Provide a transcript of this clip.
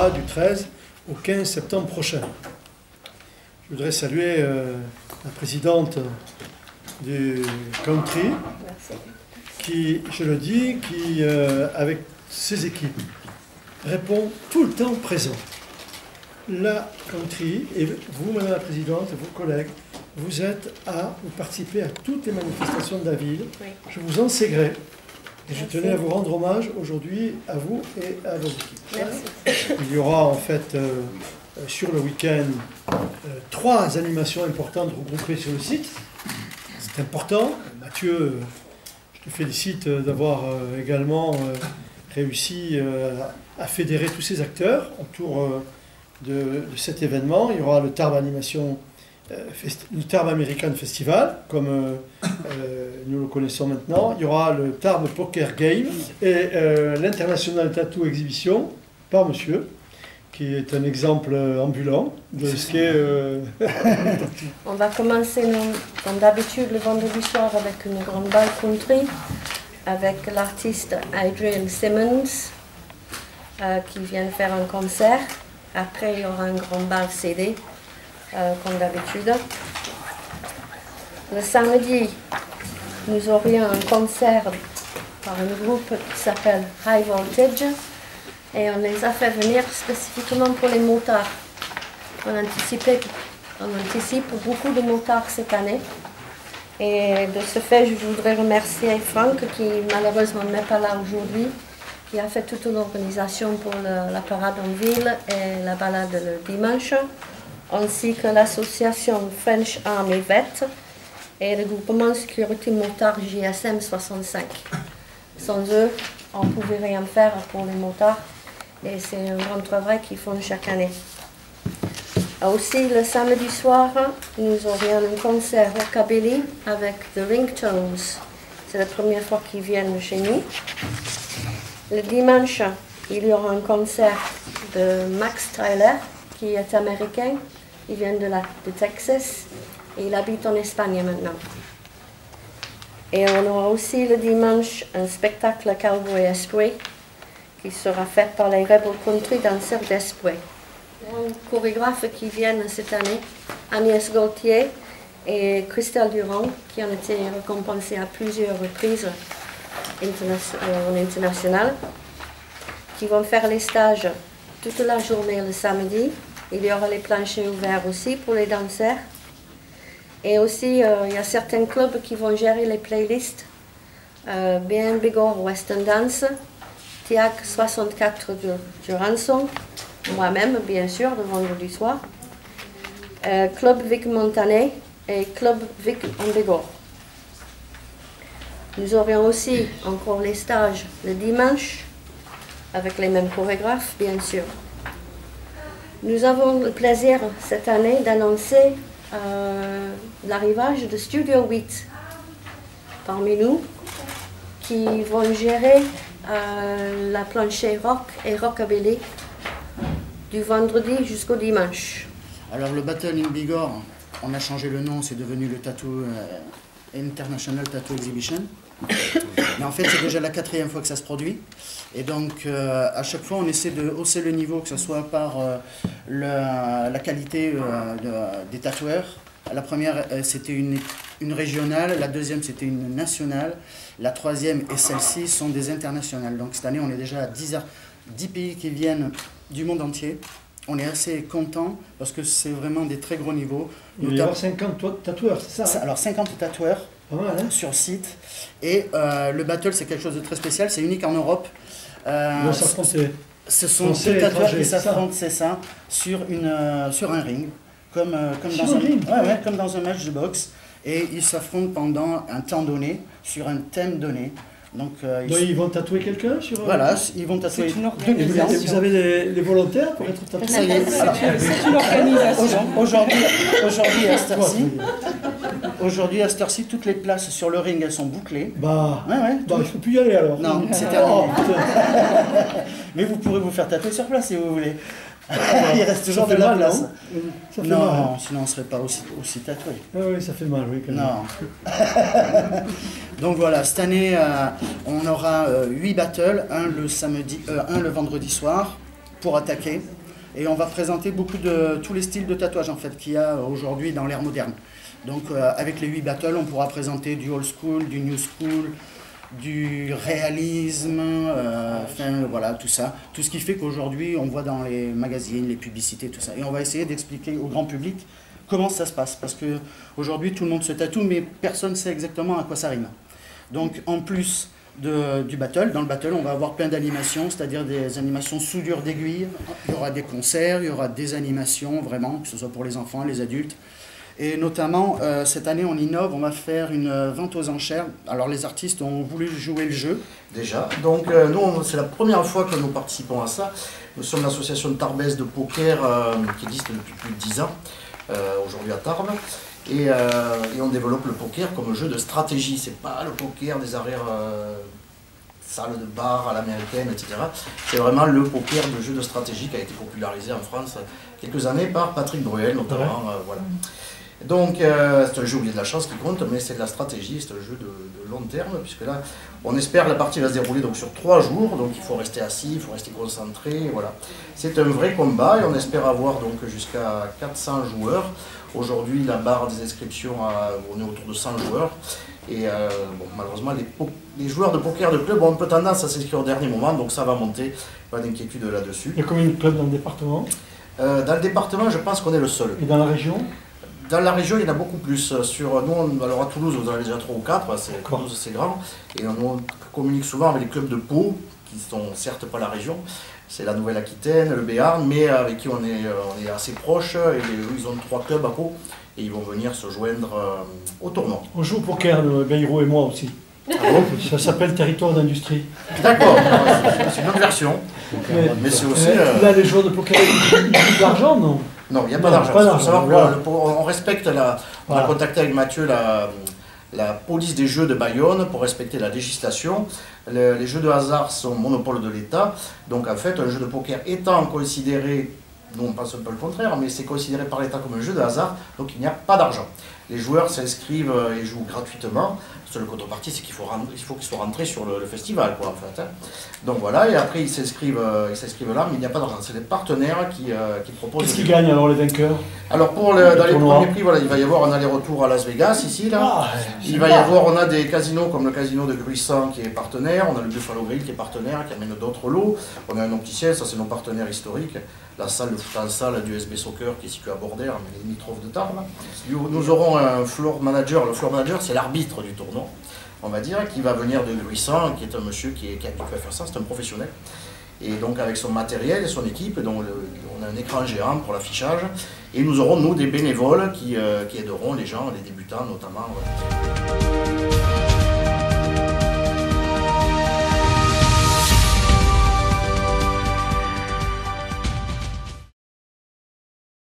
déroulera du 13 au 15 septembre prochain. Je voudrais saluer la présidente du country, qui, je le dis, qui, avec ses équipes, répond tout le temps présent. La country, et vous, madame la présidente, et vos collègues, vous participez à toutes les manifestations de la ville. Oui. Je vous en sais gré. Et je tenais à vous rendre hommage aujourd'hui à vous et à vos équipes. Merci. Il y aura en fait sur le week-end 3 animations importantes regroupées sur le site. C'est important. Mathieu, je te félicite d'avoir également réussi à fédérer tous ces acteurs autour de cet événement. Il y aura le Tarbes Animation, le Tarbes American Festival, comme nous le connaissons maintenant. Il y aura le Tarbes Poker Game et l'International Tattoo Exhibition par monsieur, qui est un exemple ambulant de ce qu'est... On va commencer, comme d'habitude, le vendredi soir avec une grande balle country, avec l'artiste Adrian Simmons, qui vient faire un concert. Après, il y aura un grand bal CD, comme d'habitude. Le samedi, nous aurions un concert par un groupe qui s'appelle High Voltage. Et on les a fait venir spécifiquement pour les motards. On anticipe beaucoup de motards cette année. Et de ce fait, je voudrais remercier Franck, qui malheureusement n'est pas là aujourd'hui, qui a fait toute l'organisation pour la parade en ville et la balade le dimanche, ainsi que l'association French Army Vet et le groupement Sécurité Motard JSM 65. Sans eux, on ne pouvait rien faire pour les motards. Et c'est un grand travail qu'ils font chaque année. Aussi, le samedi soir, nous aurions un concert rockabilly avec The Ringtones. C'est la première fois qu'ils viennent chez nous. Le dimanche, il y aura un concert de Max Tyler, qui est américain. Il vient de Texas et il habite en Espagne maintenant. Et on aura aussi le dimanche un spectacle Cowboy Esprit, qui sera fait par les Rebel Country danseurs d'Esprit. Un chorégraphe qui viennent cette année, Agnès Gauthier et Christelle Durand, qui ont été récompensés à plusieurs reprises en international, qui vont faire les stages toute la journée le samedi. Il y aura les planchers ouverts aussi pour les danseurs. Et aussi, il y a certains clubs qui vont gérer les playlists. BN Bigorre Western Dance, TIAC 64 du Rançon, moi-même bien sûr, le vendredi soir, Club Vic Montané et Club Vic en Bigorre. Nous aurions aussi encore les stages le dimanche, avec les mêmes chorégraphes bien sûr. Nous avons le plaisir cette année d'annoncer l'arrivage de Studio 8 parmi nous, qui vont gérer la plancher rock et rockabilly du vendredi jusqu'au dimanche. Alors le Battle in Bigorre, on a changé le nom, c'est devenu le Tattoo International Tattoo Exhibition. Mais en fait c'est déjà la 4e fois que ça se produit. Et donc à chaque fois on essaie de hausser le niveau, que ce soit par la qualité des tatoueurs. La première c'était une régionale, la deuxième c'était une nationale, la troisième et celle-ci sont des internationales. Donc cette année on est déjà à 10 pays qui viennent du monde entier. On est assez content parce que c'est vraiment des très gros niveaux. Il va y avoir 50 tatoueurs, c'est ça? Alors 50 tatoueurs sur site. Et le battle c'est quelque chose de très spécial, c'est unique en Europe. Ce sont deux tatoueurs qui s'affrontent, c'est ça, sur un ring. Comme dans un match de boxe, et ils s'affrontent pendant un temps donné, sur un thème donné. Donc ils vont tatouer quelqu'un sur... Voilà, ils vont tatouer... Et vous avez les volontaires pour être tatoués? C'est une organisation. Aujourd'hui à cette heure-ci, toutes les places sur le ring, elles sont bouclées. Il ne faut plus y aller alors. Non, c'est terminé. Mais vous pourrez vous faire tatouer sur place si vous voulez. Il reste toujours de la place. Non, sinon on ne serait pas aussi tatoué. Ah oui, ça fait mal, oui. Quand même. Non. Donc voilà, cette année, on aura 8 battles, un le vendredi soir pour attaquer, Et on va présenter tous les styles de tatouage en fait qu'il y a aujourd'hui dans l'ère moderne. Donc avec les 8 battles, on pourra présenter du old school, du new school, du réalisme, enfin voilà, tout ça. Tout ce qui fait qu'aujourd'hui, on voit dans les magazines, les publicités, tout ça. Et on va essayer d'expliquer au grand public comment ça se passe. Parce qu'aujourd'hui, tout le monde se tatoue, mais personne ne sait exactement à quoi ça rime. Donc en plus du battle, dans le battle, on va avoir plein d'animations, c'est-à-dire des animations soudure d'aiguille. Il y aura des concerts, il y aura des animations, vraiment, que ce soit pour les enfants, les adultes. Et notamment, cette année, on innove, on va faire une vente aux enchères. Alors, les artistes ont voulu jouer le jeu. Déjà. Donc, nous, c'est la première fois que nous participons à ça. Nous sommes l'association de Tarbes de poker qui existe depuis plus de 10 ans, aujourd'hui à Tarbes. Et on développe le poker comme jeu de stratégie. C'est pas le poker des arrières salles de bar à l'américaine, etc. C'est vraiment le poker de jeu de stratégie qui a été popularisé en France quelques années par Patrick Bruel, notamment. Voilà. Donc, c'est un jeu où il y a de la chance qui compte, mais c'est de la stratégie, c'est un jeu de long terme, puisque là, on espère que la partie va se dérouler donc, sur 3 jours, donc il faut rester assis, il faut rester concentré, voilà. C'est un vrai combat et on espère avoir donc jusqu'à 400 joueurs. Aujourd'hui, la barre des inscriptions, on est autour de 100 joueurs. Et bon, malheureusement, les joueurs de poker de club ont un peu tendance à s'inscrire au dernier moment, donc ça va monter, pas d'inquiétude là-dessus. Il y a combien de clubs dans le département? Dans le département, je pense qu'on est le seul. Et dans la région? Dans la région, il y en a beaucoup plus. Nous, alors à Toulouse, vous en avez déjà 3 ou 4, Toulouse c'est grand. Et on communique souvent avec les clubs de Pau, qui sont certes pas la région. C'est la Nouvelle-Aquitaine, le Béarn, mais avec qui on est assez proche. Et eux, ils ont 3 clubs à Pau. Et ils vont venir se joindre au tournoi. On joue au poker, Bayrou et moi aussi. Ah bon? Ça s'appelle Territoire d'Industrie. D'accord, c'est une autre version. Mais c'est aussi... Là, les joueurs de poker, ils ont de l'argent, non? Non, il n'y a pas d'argent. Il faut savoir qu'on respecte, on a contacté avec Mathieu la police des jeux de Bayonne pour respecter la législation. Les jeux de hasard sont monopole de l'État. Donc en fait, un jeu de poker étant considéré, non pas un peu le contraire, mais c'est considéré par l'État comme un jeu de hasard, donc il n'y a pas d'argent. Les joueurs s'inscrivent et jouent gratuitement. Le contrepartie, c'est qu'il faut qu'ils soient rentrés sur le festival, quoi, en fait. Donc voilà, et après ils s'inscrivent là, mais il n'y a pas d'argent. C'est les partenaires qui proposent. Qu'est-ce qu'ils gagnent alors, les vainqueurs? Alors dans les premiers prix, voilà, il va y avoir un aller-retour à Las Vegas, ici, là. Il va y avoir, on a des casinos comme le casino de Gruissant qui est partenaire, on a le Buffalo Grill qui est partenaire, qui amène d'autres lots. On a un opticien, ça c'est nos partenaires historiques. La salle de foot en salle du SB Soccer qui est située à Bordère, mais limitrophe de Tarbes. Nous aurons un floor manager. Le floor manager, c'est l'arbitre du tournoi, on va dire, qui va venir de Gruissant, qui est un monsieur qui est habitué à faire ça, c'est un professionnel. Et donc avec son matériel et son équipe, donc on a un écran géant pour l'affichage. Et nous aurons, nous, des bénévoles qui aideront les gens, les débutants notamment. Voilà.